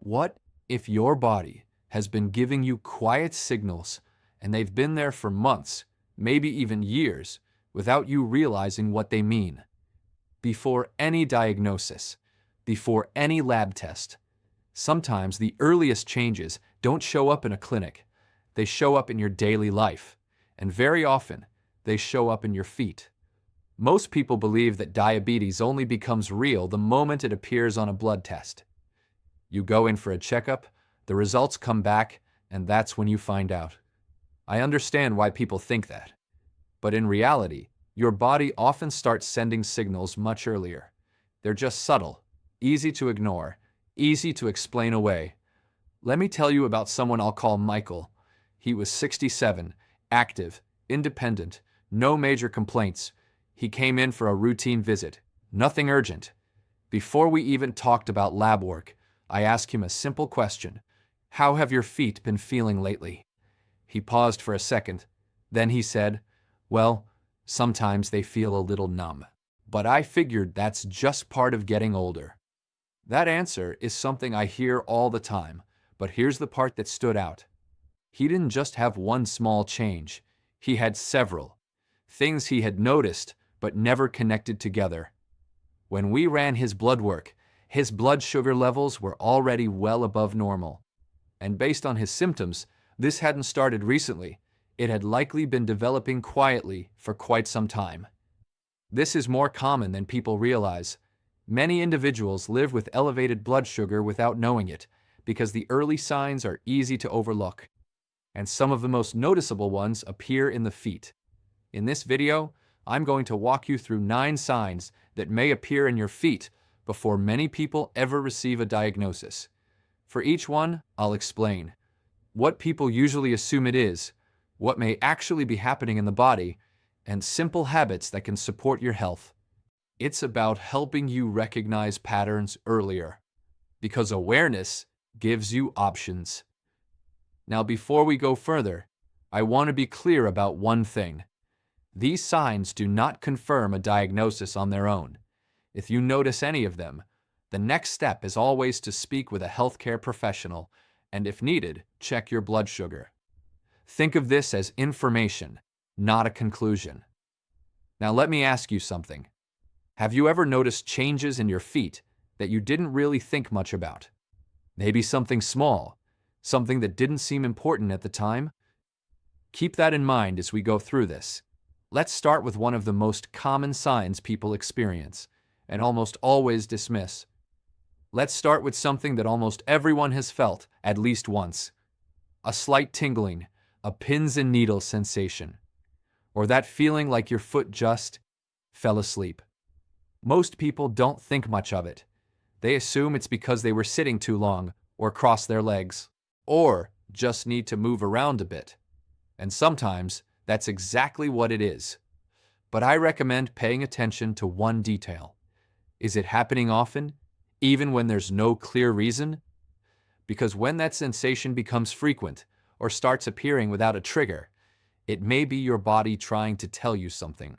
What if your body has been giving you quiet signals and they've been there for months, maybe even years, without you realizing what they mean? Before any diagnosis, before any lab test, sometimes the earliest changes don't show up in a clinic. They show up in your daily life, and very often, they show up in your feet. Most people believe that diabetes only becomes real the moment it appears on a blood test. You go in for a checkup, the results come back, and that's when you find out. I understand why people think that. But in reality, your body often starts sending signals much earlier. They're just subtle, easy to ignore, easy to explain away. Let me tell you about someone I'll call Michael. He was 67, active, independent, no major complaints. He came in for a routine visit, nothing urgent. Before we even talked about lab work, I asked him a simple question. How have your feet been feeling lately? He paused for a second. Then he said, well, sometimes they feel a little numb. But I figured that's just part of getting older. That answer is something I hear all the time, but here's the part that stood out. He didn't just have one small change. He had several. Things he had noticed, but never connected together. When we ran his blood work, his blood sugar levels were already well above normal. And based on his symptoms, this hadn't started recently. It had likely been developing quietly for quite some time. This is more common than people realize. Many individuals live with elevated blood sugar without knowing it, because the early signs are easy to overlook. And some of the most noticeable ones appear in the feet. In this video, I'm going to walk you through 9 signs that may appear in your feet before many people ever receive a diagnosis. For each one, I'll explain what people usually assume it is, what may actually be happening in the body, and simple habits that can support your health. It's about helping you recognize patterns earlier, because awareness gives you options. Now, before we go further, I want to be clear about one thing. These signs do not confirm a diagnosis on their own. If you notice any of them, the next step is always to speak with a healthcare professional, and if needed, check your blood sugar. Think of this as information, not a conclusion. Now let me ask you something. Have you ever noticed changes in your feet that you didn't really think much about? Maybe something small, something that didn't seem important at the time? Keep that in mind as we go through this. Let's start with one of the most common signs people experience, and almost always dismiss. Let's start with something that almost everyone has felt at least once. A slight tingling, a pins and needles sensation, or that feeling like your foot just fell asleep. Most people don't think much of it. They assume it's because they were sitting too long, or crossed their legs, or just need to move around a bit. And sometimes, that's exactly what it is. But I recommend paying attention to one detail. Is it happening often, even when there's no clear reason? Because when that sensation becomes frequent, or starts appearing without a trigger, it may be your body trying to tell you something.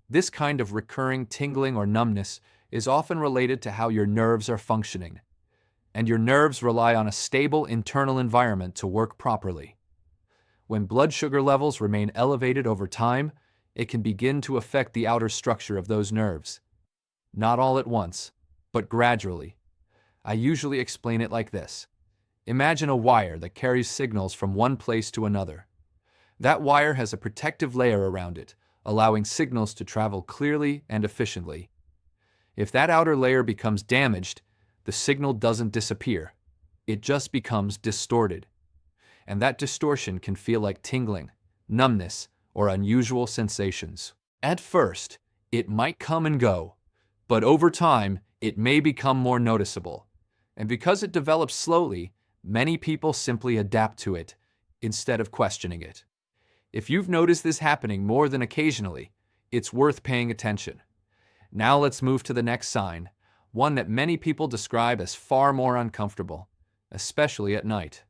This kind of recurring tingling or numbness is often related to how your nerves are functioning, and your nerves rely on a stable internal environment to work properly. When blood sugar levels remain elevated over time, it can begin to affect the outer structure of those nerves. Not all at once, but gradually. I usually explain it like this. Imagine a wire that carries signals from one place to another. That wire has a protective layer around it, allowing signals to travel clearly and efficiently. If that outer layer becomes damaged, the signal doesn't disappear. It just becomes distorted. And that distortion can feel like tingling, numbness, or unusual sensations. At first, it might come and go, but over time, it may become more noticeable. And because it develops slowly, many people simply adapt to it instead of questioning it. If you've noticed this happening more than occasionally, it's worth paying attention. Now let's move to the next sign, one that many people describe as far more uncomfortable, especially at night.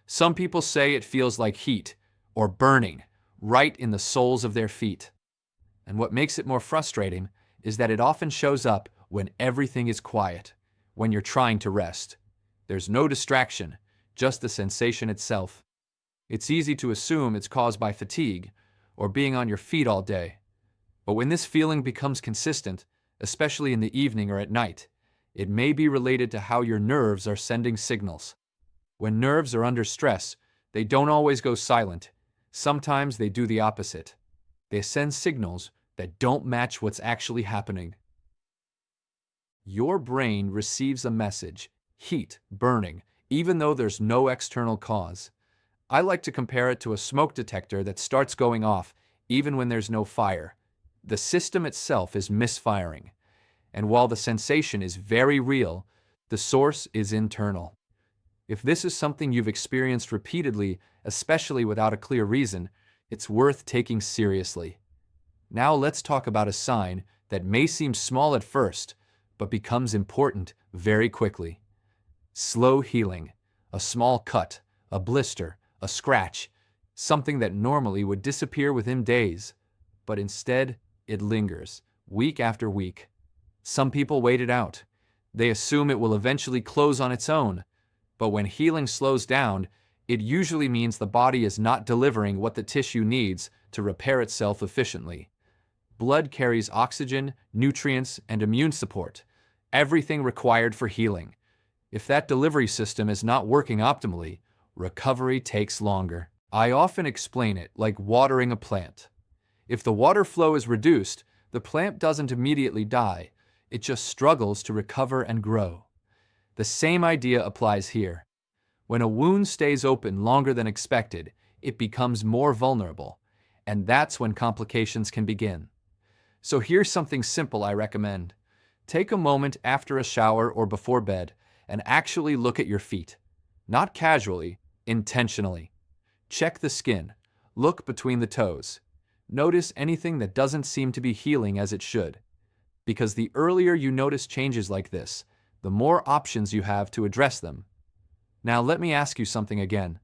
Some people say it feels like heat or burning right in the soles of their feet. And what makes it more frustrating is that it often shows up when everything is quiet, when you're trying to rest. There's no distraction, just the sensation itself. It's easy to assume it's caused by fatigue or being on your feet all day. But when this feeling becomes consistent, especially in the evening or at night, it may be related to how your nerves are sending signals. When nerves are under stress, they don't always go silent. Sometimes they do the opposite. They send signals that don't match what's actually happening. Your brain receives a message, heat, burning, even though there's no external cause. I like to compare it to a smoke detector that starts going off even when there's no fire. The system itself is misfiring. And while the sensation is very real, the source is internal. If this is something you've experienced repeatedly, especially without a clear reason, it's worth taking seriously. Now let's talk about a sign that may seem small at first, but becomes important very quickly. Slow healing, a small cut, a blister, a scratch, something that normally would disappear within days, but instead it lingers, week after week. Some people wait it out. They assume it will eventually close on its own, but when healing slows down, it usually means the body is not delivering what the tissue needs to repair itself efficiently. Blood carries oxygen, nutrients, and immune support, everything required for healing. If that delivery system is not working optimally, recovery takes longer. I often explain it like watering a plant. If the water flow is reduced, the plant doesn't immediately die. It just struggles to recover and grow. The same idea applies here. When a wound stays open longer than expected, it becomes more vulnerable, and that's when complications can begin. So here's something simple I recommend. Take a moment after a shower or before bed and actually look at your feet. Not casually, intentionally. Check the skin. Look between the toes. Notice anything that doesn't seem to be healing as it should. Because the earlier you notice changes like this, the more options you have to address them. Now let me ask you something again.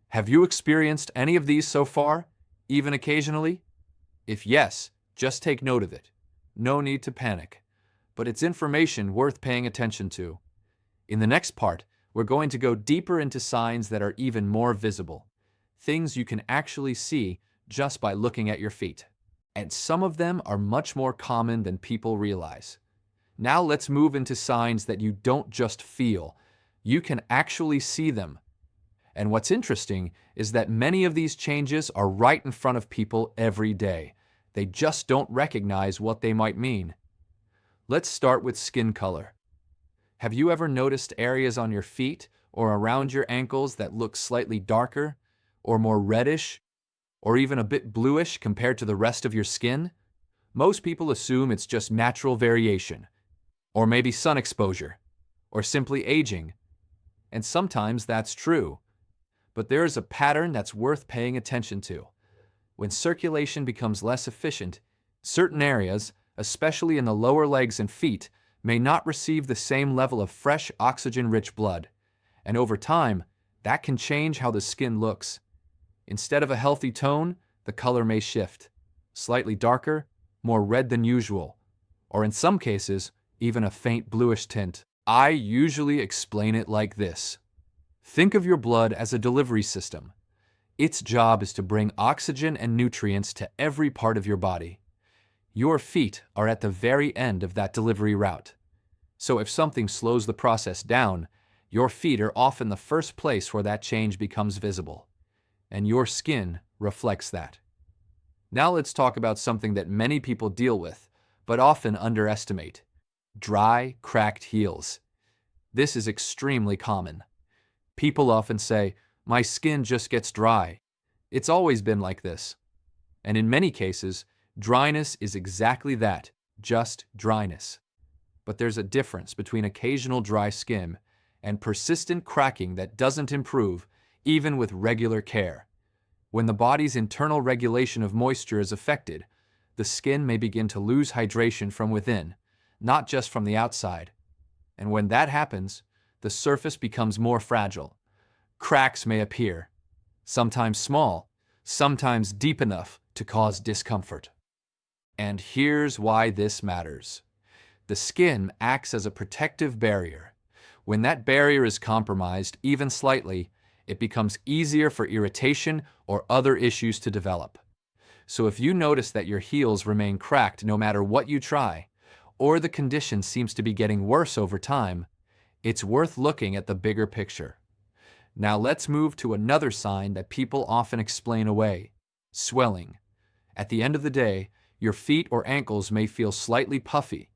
Have you experienced any of these so far, even occasionally? If yes, just take note of it. No need to panic. But it's information worth paying attention to. In the next part, we're going to go deeper into signs that are even more visible. Things you can actually see just by looking at your feet. And some of them are much more common than people realize. Now let's move into signs that you don't just feel. You can actually see them. And what's interesting is that many of these changes are right in front of people every day. They just don't recognize what they might mean. Let's start with skin color. Have you ever noticed areas on your feet or around your ankles that look slightly darker, or more reddish, or even a bit bluish compared to the rest of your skin? Most people assume it's just natural variation, or maybe sun exposure, or simply aging. And sometimes that's true. But there is a pattern that's worth paying attention to. When circulation becomes less efficient, certain areas, especially in the lower legs and feet, may not receive the same level of fresh, oxygen-rich blood. And over time, that can change how the skin looks. Instead of a healthy tone, the color may shift. Slightly darker, more red than usual, or in some cases, even a faint bluish tint. I usually explain it like this. Think of your blood as a delivery system. Its job is to bring oxygen and nutrients to every part of your body. Your feet are at the very end of that delivery route. So if something slows the process down, your feet are often the first place where that change becomes visible. And your skin reflects that. Now let's talk about something that many people deal with, but often underestimate. Dry, cracked heels. This is extremely common. People often say, "My skin just gets dry. It's always been like this." And in many cases, dryness is exactly that, just dryness. But there's a difference between occasional dry skin and persistent cracking that doesn't improve, even with regular care. When the body's internal regulation of moisture is affected, the skin may begin to lose hydration from within, not just from the outside. And when that happens, the surface becomes more fragile. Cracks may appear, sometimes small, sometimes deep enough to cause discomfort. And here's why this matters. The skin acts as a protective barrier. When that barrier is compromised, even slightly, it becomes easier for irritation or other issues to develop. So if you notice that your heels remain cracked no matter what you try, or the condition seems to be getting worse over time, it's worth looking at the bigger picture. Now let's move to another sign that people often explain away: swelling. At the end of the day, your feet or ankles may feel slightly puffy.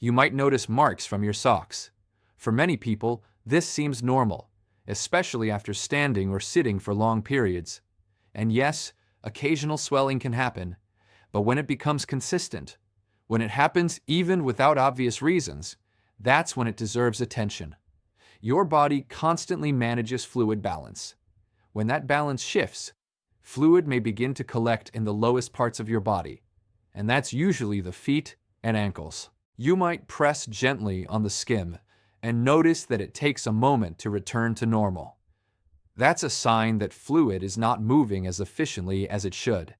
You might notice marks from your socks. For many people, this seems normal, especially after standing or sitting for long periods. And yes, occasional swelling can happen, but when it becomes consistent, when it happens even without obvious reasons, that's when it deserves attention. Your body constantly manages fluid balance. When that balance shifts, fluid may begin to collect in the lowest parts of your body, and that's usually the feet and ankles. You might press gently on the skin and notice that it takes a moment to return to normal. That's a sign that fluid is not moving as efficiently as it should.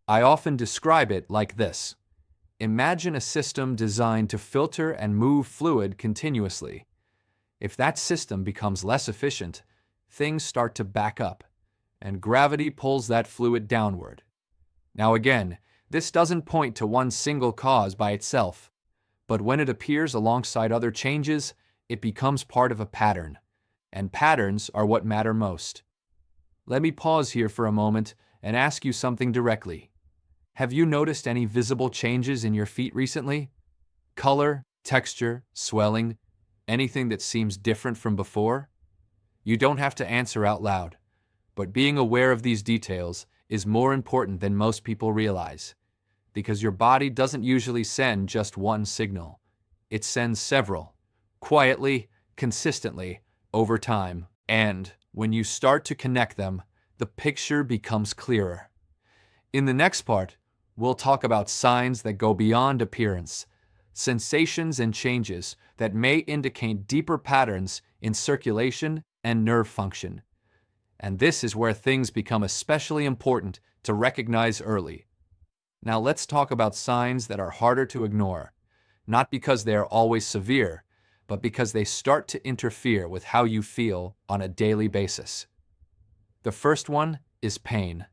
I often describe it like this. Imagine a system designed to filter and move fluid continuously. If that system becomes less efficient, things start to back up, and gravity pulls that fluid downward. Now again, this doesn't point to one single cause by itself, but when it appears alongside other changes, it becomes part of a pattern, and patterns are what matter most. Let me pause here for a moment and ask you something directly. Have you noticed any visible changes in your feet recently? Color, texture, swelling, anything that seems different from before? You don't have to answer out loud, but being aware of these details is more important than most people realize, because your body doesn't usually send just one signal. It sends several, quietly, consistently, over time, and when you start to connect them, the picture becomes clearer. In the next part, we'll talk about signs that go beyond appearance, sensations and changes that may indicate deeper patterns in circulation and nerve function. And this is where things become especially important to recognize early. Now let's talk about signs that are harder to ignore, not because they are always severe, but because they start to interfere with how you feel on a daily basis. The first one is pain.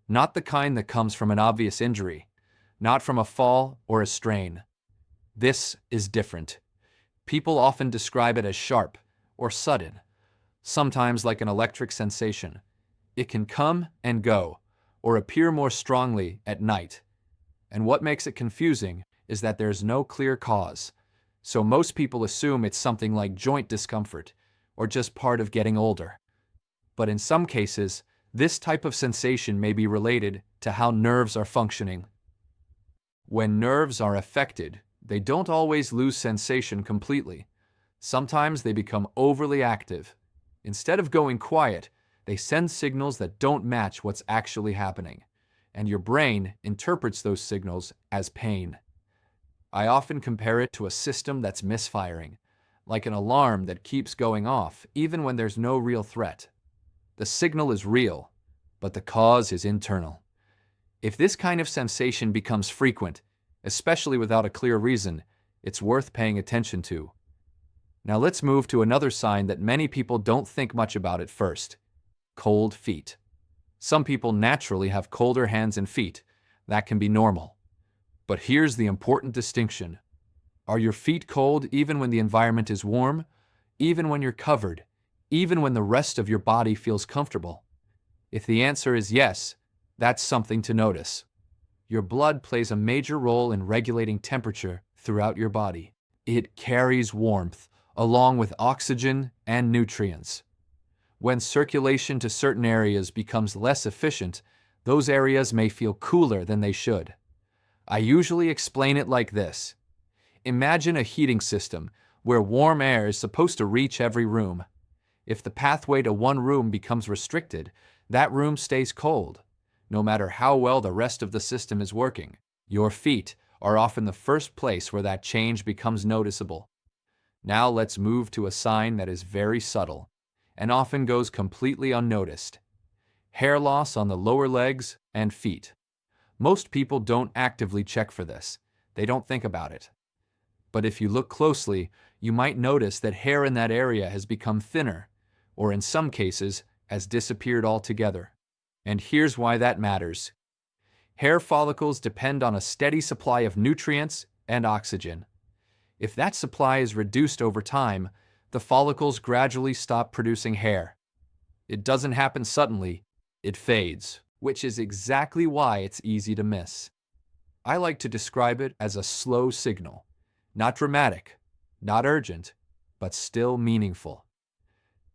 Not the kind that comes from an obvious injury, not from a fall or a strain. This is different. People often describe it as sharp or sudden, sometimes like an electric sensation. It can come and go, or appear more strongly at night. And what makes it confusing is that there's no clear cause. So most people assume it's something like joint discomfort, or just part of getting older. But in some cases, this type of sensation may be related to how nerves are functioning. When nerves are affected, they don't always lose sensation completely. Sometimes they become overly active. Instead of going quiet, they send signals that don't match what's actually happening, and your brain interprets those signals as pain. I often compare it to a system that's misfiring, like an alarm that keeps going off even when there's no real threat. The signal is real, but the cause is internal. If this kind of sensation becomes frequent, especially without a clear reason, it's worth paying attention to. Now let's move to another sign that many people don't think much about at first: cold feet. Some people naturally have colder hands and feet. That can be normal. But here's the important distinction. Are your feet cold even when the environment is warm? Even when you're covered? Even when the rest of your body feels comfortable? If the answer is yes, that's something to notice. Your blood plays a major role in regulating temperature throughout your body. It carries warmth, along with oxygen and nutrients. When circulation to certain areas becomes less efficient, those areas may feel cooler than they should. I usually explain it like this. Imagine a heating system where warm air is supposed to reach every room. If the pathway to one room becomes restricted, that room stays cold, no matter how well the rest of the system is working. Your feet are often the first place where that change becomes noticeable. Now let's move to a sign that is very subtle and often goes completely unnoticed: hair loss on the lower legs and feet. Most people don't actively check for this. They don't think about it. But if you look closely, you might notice that hair in that area has become thinner, or in some cases, has disappeared altogether. And here's why that matters. Hair follicles depend on a steady supply of nutrients and oxygen. If that supply is reduced over time, the follicles gradually stop producing hair. It doesn't happen suddenly, it fades, which is exactly why it's easy to miss. I like to describe it as a slow signal. Not dramatic, not urgent, but still meaningful.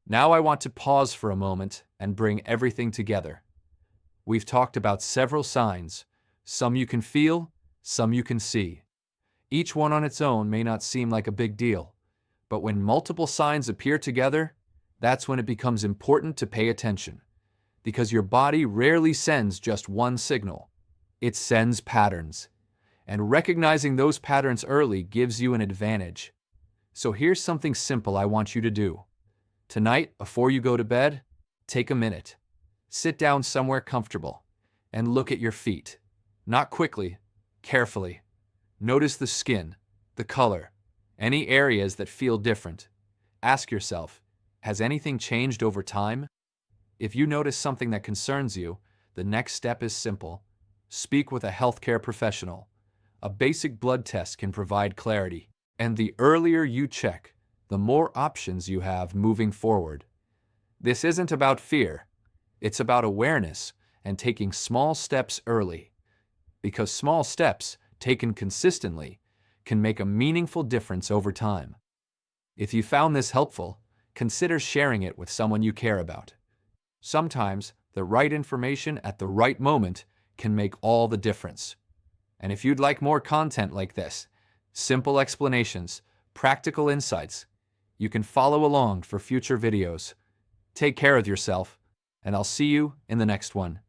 Now I want to pause for a moment and bring everything together. We've talked about several signs, some you can feel, some you can see. Each one on its own may not seem like a big deal, but when multiple signs appear together, that's when it becomes important to pay attention. Because your body rarely sends just one signal. It sends patterns. And recognizing those patterns early gives you an advantage. So here's something simple I want you to do. Tonight, before you go to bed, take a minute. Sit down somewhere comfortable and look at your feet. Not quickly, carefully. Notice the skin, the color, any areas that feel different. Ask yourself, has anything changed over time? If you notice something that concerns you, the next step is simple. Speak with a healthcare professional. A basic blood test can provide clarity. And the earlier you check, the more options you have moving forward. This isn't about fear. It's about awareness and taking small steps early. Because small steps, taken consistently, can make a meaningful difference over time. If you found this helpful, consider sharing it with someone you care about. Sometimes, the right information at the right moment can make all the difference. And if you'd like more content like this, simple explanations, practical insights, you can follow along for future videos. Take care of yourself, and I'll see you in the next one.